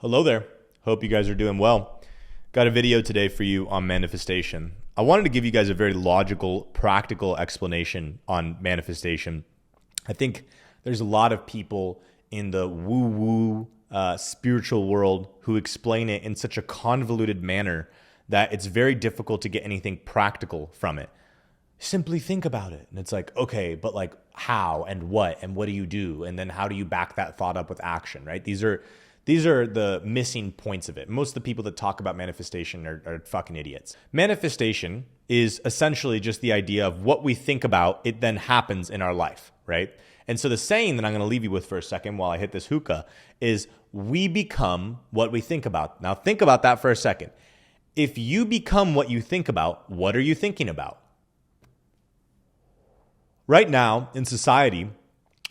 Hello there. Hope you guys are doing well. Got a video today for you on manifestation. I wanted to give you guys a very logical, practical explanation on manifestation. I think there's a lot of people in the woo-woo spiritual world who explain it in such a convoluted manner that it's very difficult to get anything practical from it. Simply think about it. And it's like, okay, but like how and what do you do? And then how do you back that thought up with action, right? These are the missing points of it. Most of the people that talk about manifestation are fucking idiots. Manifestation is essentially just the idea of what we think about, it then happens in our life, right? And so the saying that I'm going to leave you with for a second while I hit this hookah is we become what we think about. Now think about that for a second. If you become what you think about, what are you thinking about? Right now in society,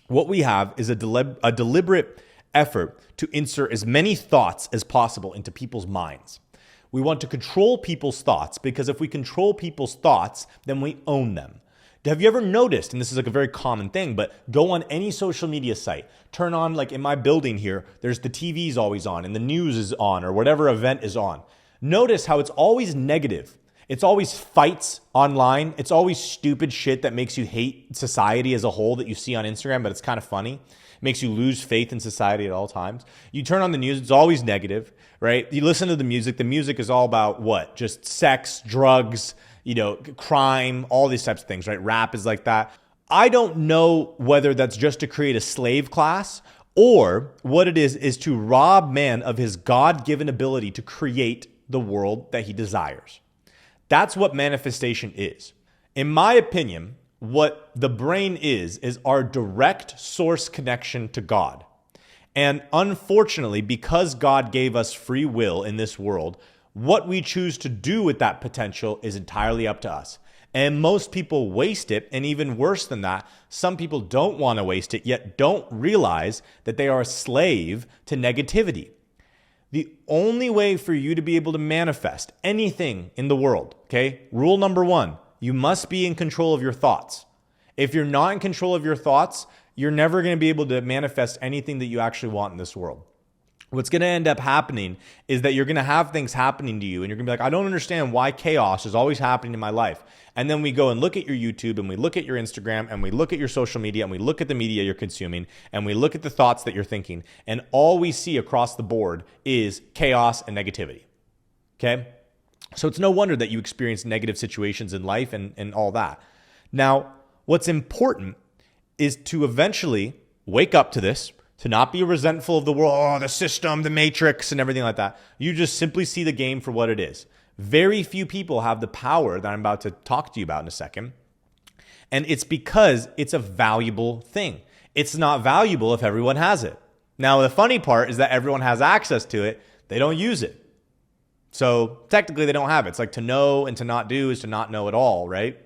what we have is a deliberate effort to insert as many thoughts as possible into people's minds. We want to control people's thoughts because if we control people's thoughts, then we own them. Have you ever noticed, and this is like a very common thing, but go on any social media site, turn on, like in my building here, there's the TV's always on and the news is on or whatever event is on. Notice how it's always negative. It's always fights online. It's always stupid shit that makes you hate society as a whole that you see on Instagram, but it's kind of funny. Makes you lose faith in society at all times. You turn on the news, it's always negative, right? You listen to the music is all about what? Just sex, drugs, crime, all these types of things, right? Rap is like that. I don't know whether that's just to create a slave class or what it is to rob man of his God-given ability to create the world that he desires. That's what manifestation is. In my opinion, what the brain is our direct source connection to God. And unfortunately, because God gave us free will in this world, what we choose to do with that potential is entirely up to us. And most people waste it, and even worse than that, some people don't want to waste it, yet don't realize that they are a slave to negativity. The only way for you to be able to manifest anything in the world, okay? Rule number one, you must be in control of your thoughts. If you're not in control of your thoughts, you're never going to be able to manifest anything that you actually want in this world. What's going to end up happening is that you're going to have things happening to you and you're going to be like, I don't understand why chaos is always happening in my life. And then we go and look at your YouTube and we look at your Instagram and we look at your social media and we look at the media you're consuming and we look at the thoughts that you're thinking. And all we see across the board is chaos and negativity. Okay? So it's no wonder that you experience negative situations in life and all that. Now, what's important is to eventually wake up to this, to not be resentful of the world, the system, the matrix, and everything like that. You just simply see the game for what it is. Very few people have the power that I'm about to talk to you about in a second. And it's because it's a valuable thing. It's not valuable if everyone has it. Now, the funny part is that everyone has access to it. They don't use it. So technically they don't have it. It's like to know and to not do is to not know at all, right?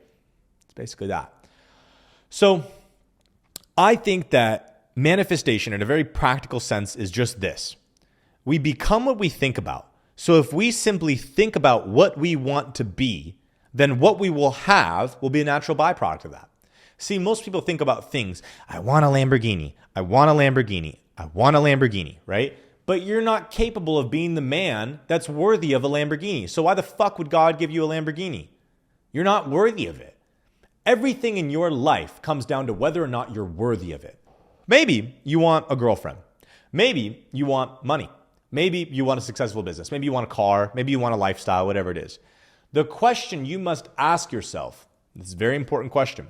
It's basically that. So I think that manifestation in a very practical sense is just this. We become what we think about. So if we simply think about what we want to be, then what we will have will be a natural byproduct of that. See, most people think about things. I want a Lamborghini. I want a Lamborghini. I want a Lamborghini, right? But you're not capable of being the man that's worthy of a Lamborghini. So why the fuck would God give you a Lamborghini? You're not worthy of it. Everything in your life comes down to whether or not you're worthy of it. Maybe you want a girlfriend. Maybe you want money. Maybe you want a successful business. Maybe you want a car. Maybe you want a lifestyle, whatever it is. The question you must ask yourself, this is a very important question.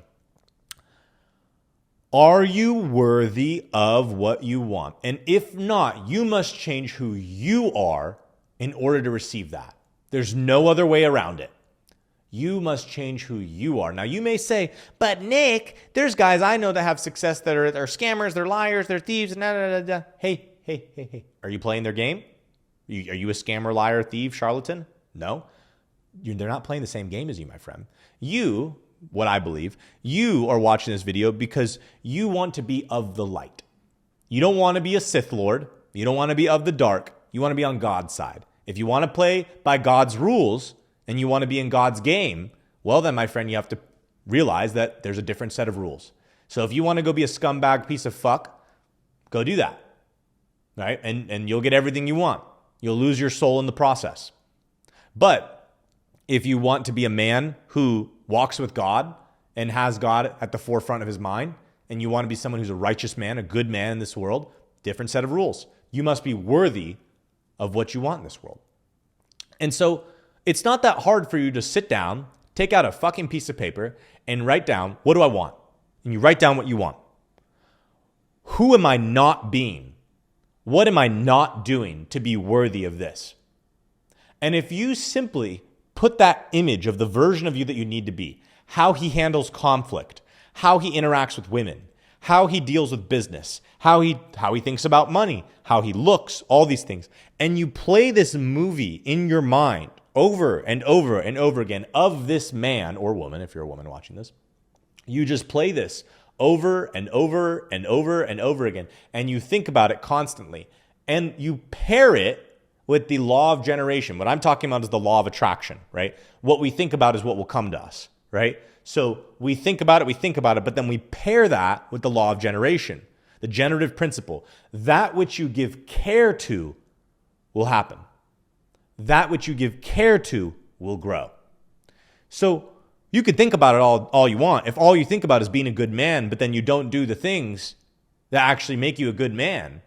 Are you worthy of what you want? And if not, you must change who you are in order to receive that. There's no other way around it. You must change who you are. Now, you may say, but Nick, there's guys I know that have success that are scammers, they're liars, they're thieves, Hey. Are you playing their game? Are you a scammer, liar, thief, charlatan? No. They're not playing the same game as you, my friend. You, what I believe, you are watching this video because you want to be of the light. You don't want to be a Sith Lord. You don't want to be of the dark. You want to be on God's side. If you want to play by God's rules and you want to be in God's game, well then, my friend, you have to realize that there's a different set of rules. So if you want to go be a scumbag piece of fuck, go do that. right? And you'll get everything you want. You'll lose your soul in the process. But if you want to be a man who walks with God and has God at the forefront of his mind, and you want to be someone who's a righteous man, a good man in this world, different set of rules. You must be worthy of what you want in this world. And so it's not that hard for you to sit down, take out a fucking piece of paper, and write down, what do I want? And you write down what you want. Who am I not being? What am I not doing to be worthy of this? And if you simply put that image of the version of you that you need to be, how he handles conflict, how he interacts with women, how he deals with business, how he thinks about money, how he looks, all these things, and you play this movie in your mind over and over and over again of this man or woman, if you're a woman watching this, you just play this over and over and over and over again, and you think about it constantly, and you pair it with the law of generation. What I'm talking about is the law of attraction, right? What we think about is what will come to us, right? So we think about it, but then we pair that with the law of generation, the generative principle. That which you give care to will happen. That which you give care to will grow. So you could think about it all you want. If all you think about is being a good man, but then you don't do the things that actually make you a good man,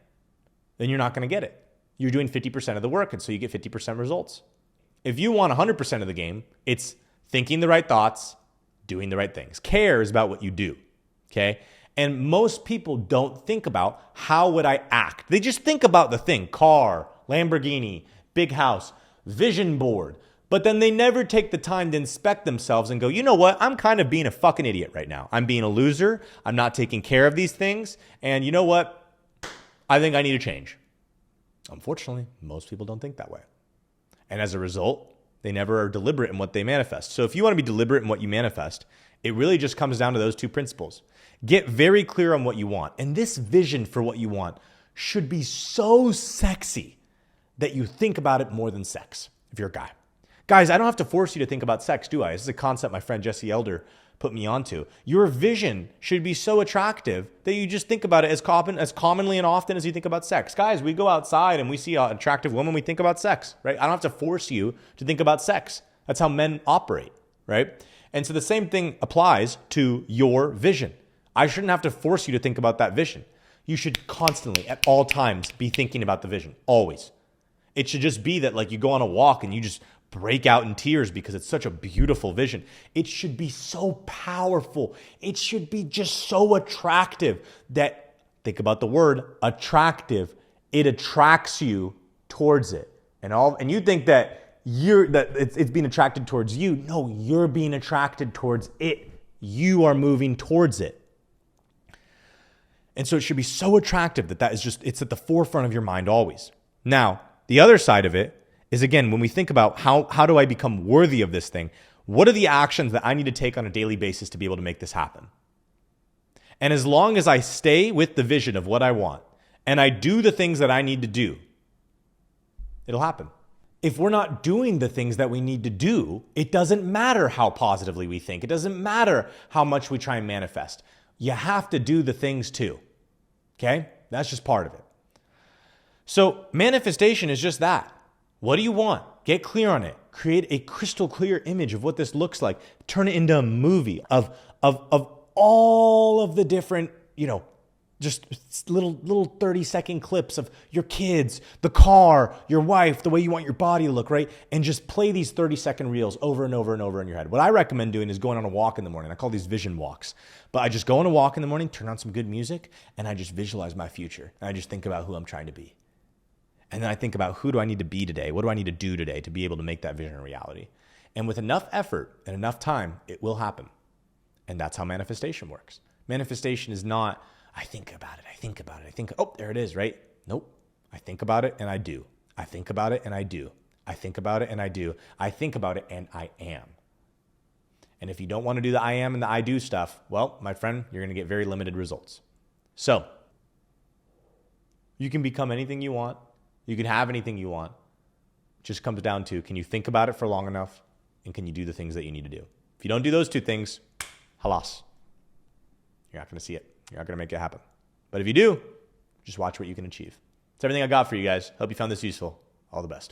then you're not going to get it. You're doing 50% of the work, and so you get 50% results. If you want 100% of the game, it's thinking the right thoughts, doing the right things. Care is about what you do, okay? And most people don't think about how would I act. They just think about the thing, car, Lamborghini, big house, vision board. But then they never take the time to inspect themselves and go, you know what? I'm kind of being a fucking idiot right now. I'm being a loser. I'm not taking care of these things. And you know what? I think I need to change. Unfortunately, most people don't think that way. And as a result, they never are deliberate in what they manifest. So if you want to be deliberate in what you manifest, it really just comes down to those two principles. Get very clear on what you want. And this vision for what you want should be so sexy that you think about it more than sex, if you're a guy. Guys, I don't have to force you to think about sex, do I? This is a concept my friend Jesse Elder put me onto. Your vision should be so attractive that you just think about it as commonly and often as you think about sex. Guys, we go outside and we see an attractive woman, we think about sex, right? I don't have to force you to think about sex. That's how men operate, right? And so the same thing applies to your vision. I shouldn't have to force you to think about that vision. You should constantly, at all times, be thinking about the vision, always. It should just be that like you go on a walk and you just break out in tears because it's such a beautiful vision. It should be so powerful. It should be just so attractive that, think about the word attractive, it attracts you towards it. And you think that it's being attracted towards you. No, you're being attracted towards it. You are moving towards it. And so it should be so attractive that it's at the forefront of your mind always. Now, the other side of it is, again, when we think about how do I become worthy of this thing, what are the actions that I need to take on a daily basis to be able to make this happen? And as long as I stay with the vision of what I want and I do the things that I need to do, it'll happen. If we're not doing the things that we need to do, it doesn't matter how positively we think. It doesn't matter how much we try and manifest. You have to do the things too. Okay? That's just part of it. So manifestation is just that. What do you want? Get clear on it. Create a crystal clear image of what this looks like. Turn it into a movie of all of the different, just little 30-second clips of your kids, the car, your wife, the way you want your body to look, right? And just play these 30-second reels over and over and over in your head. What I recommend doing is going on a walk in the morning. I call these vision walks. But I just go on a walk in the morning, turn on some good music, and I just visualize my future. And I just think about who I'm trying to be. And then I think about who do I need to be today? What do I need to do today to be able to make that vision a reality? And with enough effort and enough time, it will happen. And that's how manifestation works. Manifestation is not, I think about it. Oh, there it is, right? Nope. I think about it and I do. I think about it and I do. I think about it and I do. I think about it and I am. And if you don't want to do the I am and the I do stuff, well, my friend, you're going to get very limited results. So you can become anything you want. You can have anything you want. It just comes down to, can you think about it for long enough? And can you do the things that you need to do? If you don't do those two things, halas. You're not going to see it. You're not going to make it happen. But if you do, just watch what you can achieve. That's everything I got for you guys. Hope you found this useful. All the best.